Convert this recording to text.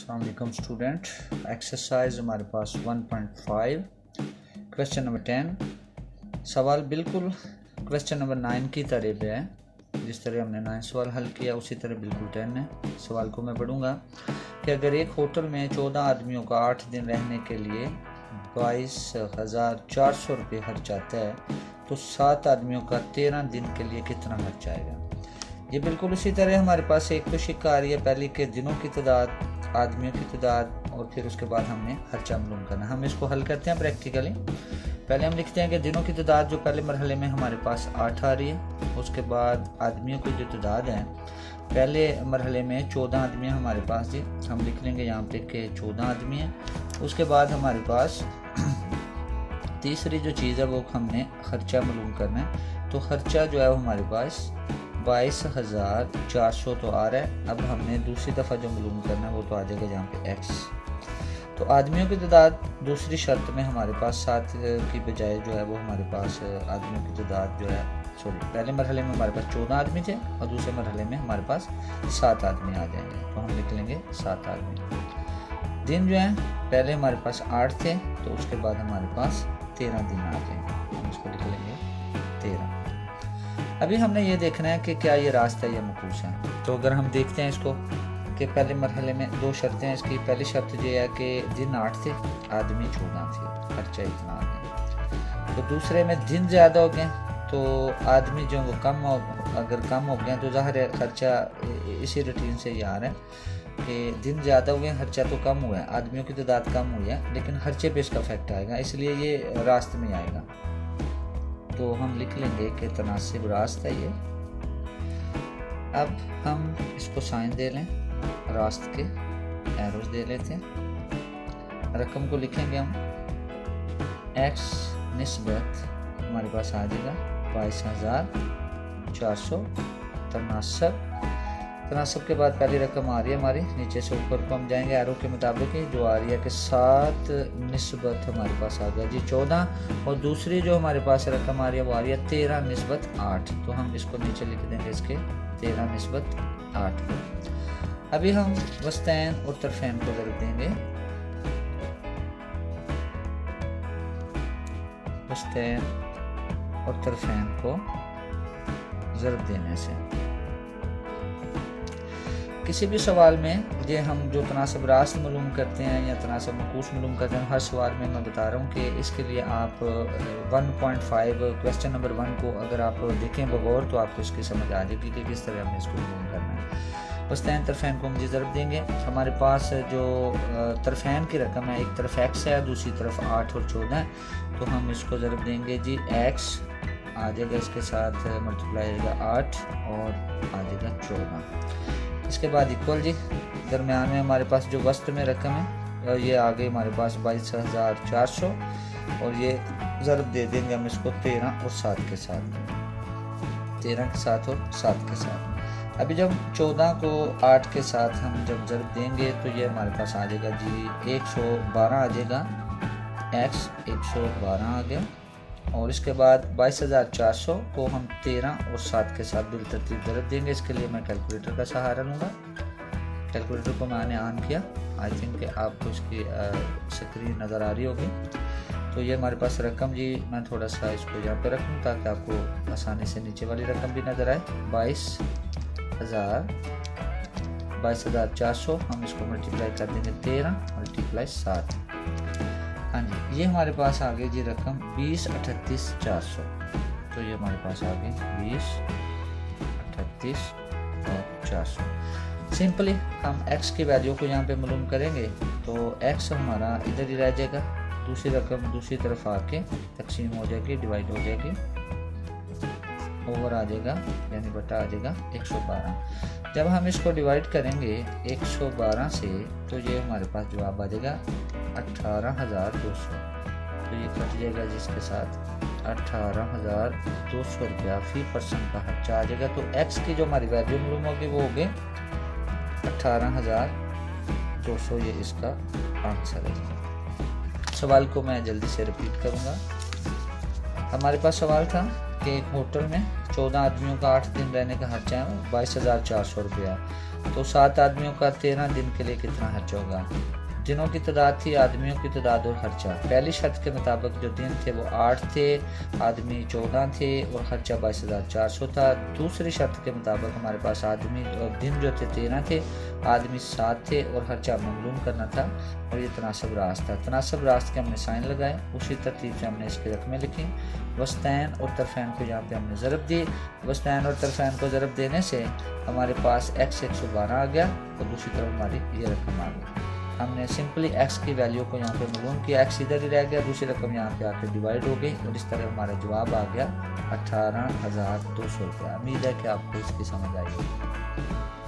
अस्सलाम वालेकुम student. Exercise हमारे पास 1.5 क्वेश्चन नंबर 10। सवाल बिल्कुल क्वेश्चन नंबर 9 की तरह पे है। जिस तरह हमने 9 सवाल हल किया उसी तरह बिल्कुल 10 है। सवाल को मैं पढ़ूंगा कि अगर एक होटल में 14 आदमियों का 8 दिन रहने के लिए 22,400 रुपये खर्च आता है तो 7 आदमियों का 13 दिन के लिए कितना खर्च आएगा। ये बिल्कुल उसी तरह हमारे पास एक तो शिक्का आ रही है, पहले के दिनों की तादाद, आदमियों की तादाद और फिर उसके बाद हमने खर्चा मालूम करना। हम इसको हल करते हैं प्रैक्टिकली। पहले हम लिखते हैं कि दिनों की तादाद जो पहले मरहले में हमारे पास 8 आ रही है, उसके बाद आदमियों की जो तादाद है पहले मरहले में 14 आदमी हमारे पास थी, हम लिख लेंगे यहाँ पे कि 14 आदमी हैं। उसके बाद हमारे पास तीसरी जो चीज़ है वो हमने खर्चा मालूम करना है। तो खर्चा जो है वो हमारे पास 22,400 तो आ रहा है। अब हमने दूसरी दफ़ा जो मालूम करना है वो तो आ जाएगा यहाँ पे x। तो आदमियों की तादाद दूसरी शर्त में हमारे पास 7 की बजाय जो है वो हमारे पास आदमियों की तादाद जो है पहले मरहले में हमारे पास 14 आदमी थे और दूसरे मरहले में हमारे पास 7 आदमी आ जाएंगे। तो हम लिख लेंगे 7 आदमी। दिन जो है पहले हमारे पास 8 थे तो उसके बाद हमारे पास 13 दिन आ जाएंगे। हम इसको लिख लेंगे 13। अभी हमने ये देखना है कि क्या ये रास्ता या मकूस है। तो अगर हम देखते हैं इसको कि पहले मरहले में 2 शर्तें हैं इसकी। पहली शर्त ये है कि दिन 8 थे, आदमी 14 थे, खर्चा इतना आ गया। तो दूसरे में दिन ज़्यादा हो गए तो आदमी जो वो अगर कम हो गए तो ज़ाहिर है खर्चा इसी रूटीन से ये आ रहा है कि दिन ज़्यादा हुए खर्चा तो कम हुआ है, आदमियों की तादाद कम हुई है लेकिन खर्चे पे इसका इफेक्ट आएगा, इसलिए ये रास्ते में आएगा। तो हम लिख लेंगे कि तनासिब रास्त है ये। अब हम इसको साइन दे लें, रास्त के एरोज दे लेते हैं। रकम को लिखेंगे हम x निस्बत हमारे पास आ जाएगा 22,400 तनासब के बाद पहली रकम आ रही है हमारी, नीचे से ऊपर को हम जाएंगे एरो के मुताबिक ही, जो आ रही है कि 7 निस्बत हमारे पास आ गया जी 14। और दूसरी जो हमारे पास रकम आ रही है वो आ रही है 13 निस्बत 8। तो हम इसको नीचे लिख देंगे इसके 13 निस्बत 8 को। अभी हम वस्तैन और तरफैन को ज़रूर देंगे। वस्तैन और तरफैन को ज़रूर देने से किसी भी सवाल में ये हम जो तनासब रास्त मालूम करते हैं या तनासब मकूस मालूम करते हैं, हर सवाल में मैं बता रहा हूँ कि इसके लिए आप 1.5 क्वेश्चन नंबर 1 को अगर आप देखें बगौर तो आपको इसकी समझ आ जाएगी कि किस तरह हमें इसको मालूम करना है। वस्तैन तरफैन को हम जी ज़रूर देंगे। हमारे पास जो तरफैन की रकम है, एक तरफ x है दूसरी तरफ 8 और 14 है, तो हम इसको ज़रूर देंगे जी x आ जाएगा, इसके साथ मल्टीप्लाई आएगा 8 और आ जाएगा 14। इसके बाद इक्वल जी दरमियान में हमारे पास जो वस्त में रकम है ये आ गई हमारे पास 22,400 और ये ज़रूर दे देंगे हम इसको 13 और 7 के साथ, 13 के साथ और 7 के साथ। अभी जब 14 को 8 के साथ हम जब ज़रूर देंगे तो ये हमारे पास आ जाएगा जी 112 आ जाएगा, x 112 आ गया। और इसके बाद 22,400 को हम 13 और 7 के साथ बिलतरतीब ज़रूर देंगे। इसके लिए मैं कैलकुलेटर का सहारा लूँगा। कैलकुलेटर को मैंने ऑन किया, आई थिंक कि आपको इसकी स्क्रीन नज़र आ रही होगी। तो ये हमारे पास रकम जी, मैं थोड़ा सा इसको यहाँ पे रखूँ ताकि आपको आसानी से नीचे वाली रकम भी नज़र आए। 22,400 हम इसको मल्टीप्लाई कर देंगे 13 मल्टीप्लाई 7। हाँ जी, ये हमारे पास आ गई जी रकम 20,38,400। तो ये हमारे पास आ गई 20,38,400। सिंपली हम x की वैल्यू को यहाँ पे मालूम करेंगे तो x हमारा इधर ही रह जाएगा, दूसरी रकम दूसरी तरफ आके तकसीम हो जाएगी, डिवाइड हो जाएगी, ओवर आ जाएगा यानी बटा आ जाएगा 112। जब हम इसको डिवाइड करेंगे 112 से तो ये हमारे पास जवाब आ जाएगा 18,200। तो ये कट जाएगा जिसके साथ 18,200 रुपया फी पर्सन का खर्चा आ जाएगा। तो x की जो हमारी वैल्यू मालूम होगी वो हो गई 18,200, ये इसका आंसर है। सवाल को मैं जल्दी से रिपीट करूँगा। हमारे पास सवाल था कि एक होटल में 14 आदमियों का 8 दिन रहने का खर्चा है 22,400 रुपया। तो 7 आदमियों का 13 दिन के लिए कितना खर्च होगा। दिनों की तादाद थी, आदमियों की तादाद और खर्चा। पहली शर्त के मुताबिक जो दिन थे वो 8 थे, आदमी 14 थे और खर्चा 22,400 था। दूसरी शर्त के मुताबिक हमारे पास आदमी दिन जो थे 13 थे, आदमी 7 थे और खर्चा मालूम करना था और ये तनासब रास्त था। तनासब रास्त के हमने साइन लगाए, उसी तरतीब से हमने इसकी रकमें लिखी। वस्तैन और तरफैन को यहाँ पे हमने ज़रब दी। वस्तैन और तरफैन को ज़रब देने से हमारे पास x 112 आ गया और दूसरी तरफ हमारी ये रकम आ गई। हमने सिंपली x की वैल्यू को यहाँ पे मालूम किया, x इधर ही रह गया, दूसरी रकम यहाँ पे आकर डिवाइड हो गई और इस तरह हमारा जवाब आ गया 18,200 रुपया। उम्मीद है कि आपको इसकी समझ आई होगी।